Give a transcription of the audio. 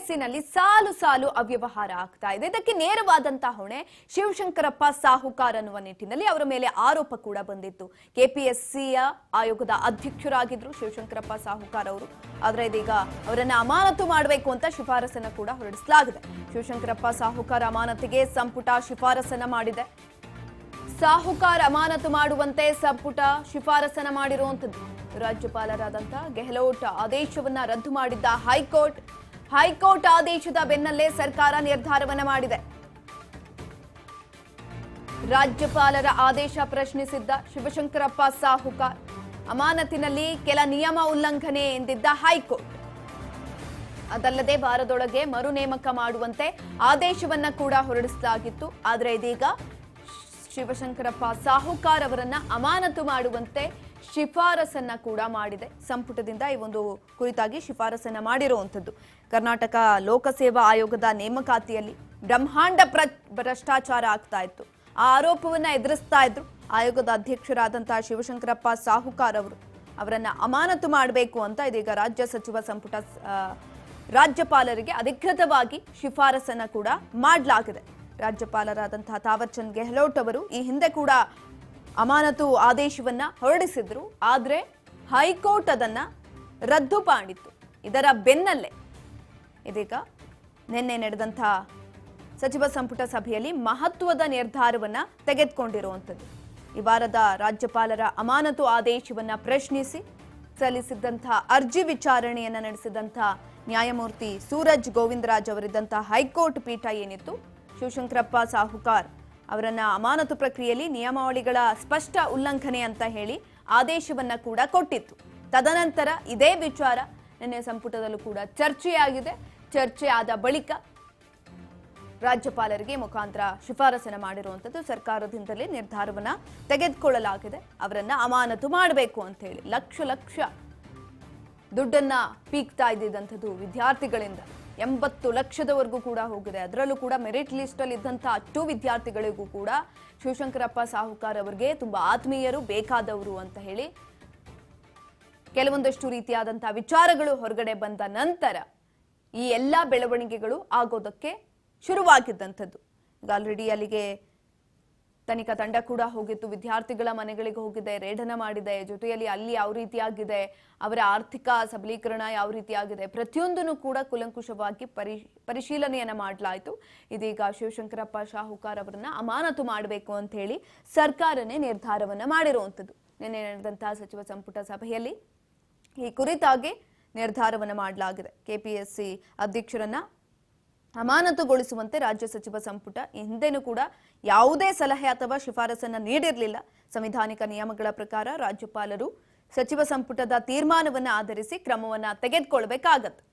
ಕೆಪಿಎಸ್ಸಿನಲ್ಲಿ ಸಾಲು ಸಾಲು ಅವ್ಯವಹಾರ ಆಗ್ತಾ ಇದೆ. ಇದಕ್ಕೆ ನೇರವಾದಂತಹ ಹೊಣೆ ಶಿವಶಂಕರಪ್ಪ ಸಾಹುಕಾರ್ ಅನ್ನುವ ನಿಟ್ಟಿನಲ್ಲಿ ಅವರ ಮೇಲೆ ಆರೋಪ ಕೂಡ ಬಂದಿತ್ತು. ಕೆಪಿಎಸ್ಸಿಯ ಆಯೋಗದ ಅಧ್ಯಕ್ಷರಾಗಿದ್ರು ಶಿವಶಂಕರಪ್ಪ ಸಾಹುಕಾರ್ ಅವರು. ಆದರೆ ಇದೀಗ ಅವರನ್ನ ಅಮಾನತು ಮಾಡಬೇಕು ಅಂತ ಶಿಫಾರಸನ್ನ ಕೂಡ ಹೊರಡಿಸಲಾಗಿದೆ. ಶಿವಶಂಕರಪ್ಪ ಸಾಹುಕಾರ್ ಅಮಾನತಿಗೆ ಸಂಪುಟ ಶಿಫಾರಸನ್ನ ಮಾಡಿದೆ. ಸಾಹುಕಾರ್ ಅಮಾನತು ಮಾಡುವಂತೆ ಸಂಪುಟ ಶಿಫಾರಸನ್ನ ಮಾಡಿರುವಂತದ್ದು. ರಾಜ್ಯಪಾಲರಾದಂತಹ ಗೆಹ್ಲೋಟ್ ಆದೇಶವನ್ನ ರದ್ದು ಮಾಡಿದ್ದ ಹೈಕೋರ್ಟ್ ಆದೇಶದ ಬೆನ್ನಲ್ಲೇ ಸರ್ಕಾರ ನಿರ್ಧಾರವನ್ನ ಮಾಡಿದೆ. ರಾಜ್ಯಪಾಲರ ಆದೇಶ ಪ್ರಶ್ನಿಸಿದ್ದ ಶಿವಶಂಕರಪ್ಪ ಸಾಹುಕಾರ್ ಅಮಾನತಿನಲ್ಲಿ ಕೆಲ ನಿಯಮ ಉಲ್ಲಂಘನೆ ಎಂದಿದ್ದ ಹೈಕೋರ್ಟ್. ಅದಲ್ಲದೆ ವಾರದೊಳಗೆ ಮರು ನೇಮಕ ಮಾಡುವಂತೆ ಆದೇಶವನ್ನ ಕೂಡ ಹೊರಡಿಸಲಾಗಿತ್ತು. ಆದರೆ ಇದೀಗ ಶಿವಶಂಕರಪ್ಪ ಸಾಹುಕಾರ್ ಅವರನ್ನ ಅಮಾನತು ಮಾಡುವಂತೆ ಶಿಫಾರಸನ್ನ ಕೂಡ ಮಾಡಿದೆ. ಸಂಪುಟದಿಂದ ಈ ಒಂದು ಕುರಿತಾಗಿ ಶಿಫಾರಸನ್ನ ಮಾಡಿರುವಂಥದ್ದು. ಕರ್ನಾಟಕ ಲೋಕಸೇವಾ ಆಯೋಗದ ನೇಮಕಾತಿಯಲ್ಲಿ ಬ್ರಹ್ಮಾಂಡ ಭ್ರಷ್ಟಾಚಾರ ಆಗ್ತಾ ಇತ್ತು. ಆ ಆರೋಪವನ್ನ ಎದುರಿಸ್ತಾ ಇದ್ರು ಆಯೋಗದ ಅಧ್ಯಕ್ಷರಾದಂತಹ ಶಿವಶಂಕರಪ್ಪ ಸಾಹುಕಾರ್ ಅವರು. ಅವರನ್ನ ಅಮಾನತು ಮಾಡಬೇಕು ಅಂತ ಇದೀಗ ರಾಜ್ಯ ಸಚಿವ ಸಂಪುಟ ರಾಜ್ಯಪಾಲರಿಗೆ ಅಧಿಕೃತವಾಗಿ ಶಿಫಾರಸನ್ನ ಕೂಡ ಮಾಡಲಾಗಿದೆ. ರಾಜ್ಯಪಾಲರಾದಂತಹ ತಾವರ್ ಚಂದ್ ಗೆಹ್ಲೋಟ್ ಅವರು ಈ ಹಿಂದೆ ಕೂಡ ಅಮಾನತು ಆದೇಶವನ್ನ ಹೊರಡಿಸಿದ್ರು. ಆದ್ರೆ ಹೈಕೋರ್ಟ್ ಅದನ್ನ ರದ್ದು ಮಾಡಿತ್ತು. ಇದರ ಬೆನ್ನಲ್ಲೇ ಇದೀಗ ನಿನ್ನೆ ನಡೆದಂತಹ ಸಚಿವ ಸಂಪುಟ ಸಭೆಯಲ್ಲಿ ಮಹತ್ವದ ನಿರ್ಧಾರವನ್ನ ತೆಗೆದುಕೊಂಡಿರುವಂಥದ್ದು. ಈ ವಾರದ ರಾಜ್ಯಪಾಲರ ಅಮಾನತು ಆದೇಶವನ್ನ ಪ್ರಶ್ನಿಸಿ ಸಲ್ಲಿಸಿದ್ದಂತಹ ಅರ್ಜಿ ವಿಚಾರಣೆಯನ್ನ ನಡೆಸಿದಂತಹ ನ್ಯಾಯಮೂರ್ತಿ ಸೂರಜ್ ಗೋವಿಂದರಾಜ್ ಅವರಿದ್ದಂತಹ ಹೈಕೋರ್ಟ್ ಪೀಠ ಏನಿತ್ತು, ಶಿವಶಂಕರಪ್ಪ ಸಾಹುಕಾರ್ ಅವರನ್ನ ಅಮಾನತು ಪ್ರಕ್ರಿಯೆಯಲ್ಲಿ ನಿಯಮಾವಳಿಗಳ ಸ್ಪಷ್ಟ ಉಲ್ಲಂಘನೆ ಅಂತ ಹೇಳಿ ಆದೇಶವನ್ನ ಕೂಡ ಕೊಟ್ಟಿತ್ತು. ತದನಂತರ ಇದೇ ವಿಚಾರ ನಿನ್ನೆ ಸಂಪುಟದಲ್ಲೂ ಕೂಡ ಚರ್ಚೆಯಾಗಿದೆ. ಚರ್ಚೆ ಆದ ಬಳಿಕ ರಾಜ್ಯಪಾಲರಿಗೆ ಮುಖಾಂತರ ಶಿಫಾರಸನ್ನ ಮಾಡಿರುವಂಥದ್ದು. ಸರ್ಕಾರದಿಂದಲೇ ನಿರ್ಧಾರವನ್ನ ತೆಗೆದುಕೊಳ್ಳಲಾಗಿದೆ. ಅವರನ್ನ ಅಮಾನತು ಮಾಡಬೇಕು ಅಂತ ಹೇಳಿ ಲಕ್ಷ ದುಡ್ಡನ್ನ ಪೀಕ್ತಾ ಇದ್ದಿದ್ದಂಥದ್ದು ವಿದ್ಯಾರ್ಥಿಗಳಿಂದ 80 ಲಕ್ಷದವರೆಗೂ ಕೂಡ ಹೋಗಿದೆ. ಅದರಲ್ಲೂ ಕೂಡ ಮೆರಿಟ್ ಲಿಸ್ಟ್ ಅಲ್ಲಿ ಇದ್ದಂತಹ 2 ವಿದ್ಯಾರ್ಥಿಗಳಿಗೂ ಕೂಡ ಶಿವಶಂಕರಪ್ಪ ಸಾಹುಕಾರ್ ಅವರಿಗೆ ತುಂಬಾ ಆತ್ಮೀಯರು, ಬೇಕಾದವರು ಅಂತ ಹೇಳಿ ಕೆಲವೊಂದಷ್ಟು ರೀತಿಯಾದಂತಹ ವಿಚಾರಗಳು ಹೊರಗಡೆ ಬಂದ ನಂತರ ಈ ಎಲ್ಲಾ ಬೆಳವಣಿಗೆಗಳು ಆಗೋದಕ್ಕೆ ಶುರುವಾಗಿದ್ದಂಥದ್ದು. ಈಗ ಆಲ್ರೆಡಿ ಅಲ್ಲಿಗೆ ತನಿಖಾ ತಂಡ ಕೂಡ ಹೋಗಿತ್ತು. ವಿದ್ಯಾರ್ಥಿಗಳ ಮನೆಗಳಿಗೆ ಹೋಗಿದೆ, ರೇಡನ್ನ ಮಾಡಿದೆ. ಜೊತೆಯಲ್ಲಿ ಅಲ್ಲಿ ಯಾವ ರೀತಿಯಾಗಿದೆ, ಅವರ ಆರ್ಥಿಕ ಸಬಲೀಕರಣ ಯಾವ ರೀತಿಯಾಗಿದೆ, ಪ್ರತಿಯೊಂದನ್ನು ಕೂಡ ಕುಲಂಕುಷವಾಗಿ ಪರಿಶೀಲನೆಯನ್ನ ಮಾಡಲಾಯಿತು. ಇದೀಗ ಶಿವಶಂಕರಪ್ಪ ಸಾಹುಕಾರ್ ಅವರನ್ನ ಅಮಾನತು ಮಾಡಬೇಕು ಅಂತ ಹೇಳಿ ಸರ್ಕಾರನೇ ನಿರ್ಧಾರವನ್ನ ಮಾಡಿರುವಂಥದ್ದು. ನಿನ್ನೆ ನಡೆದಂತಹ ಸಚಿವ ಸಂಪುಟ ಸಭೆಯಲ್ಲಿ ಈ ಕುರಿತಾಗಿ ನಿರ್ಧಾರವನ್ನ ಮಾಡಲಾಗಿದೆ. ಕೆಪಿಎಸ್ಸಿ ಅಧ್ಯಕ್ಷರನ್ನ ಅಮಾನತುಗೊಳಿಸುವಂತೆ ರಾಜ್ಯ ಸಚಿವ ಸಂಪುಟ ಹಿಂದೆನೂ ಕೂಡ ಯಾವುದೇ ಸಲಹೆ ಅಥವಾ ಶಿಫಾರಸನ್ನ ನೀಡಿರಲಿಲ್ಲ. ಸಂವಿಧಾನಿಕ ನಿಯಮಗಳ ಪ್ರಕಾರ ರಾಜ್ಯಪಾಲರು ಸಚಿವ ಸಂಪುಟದ ತೀರ್ಮಾನವನ್ನ ಆಧರಿಸಿ ಕ್ರಮವನ್ನ ತೆಗೆದುಕೊಳ್ಳಬೇಕಾಗತ್ತೆ.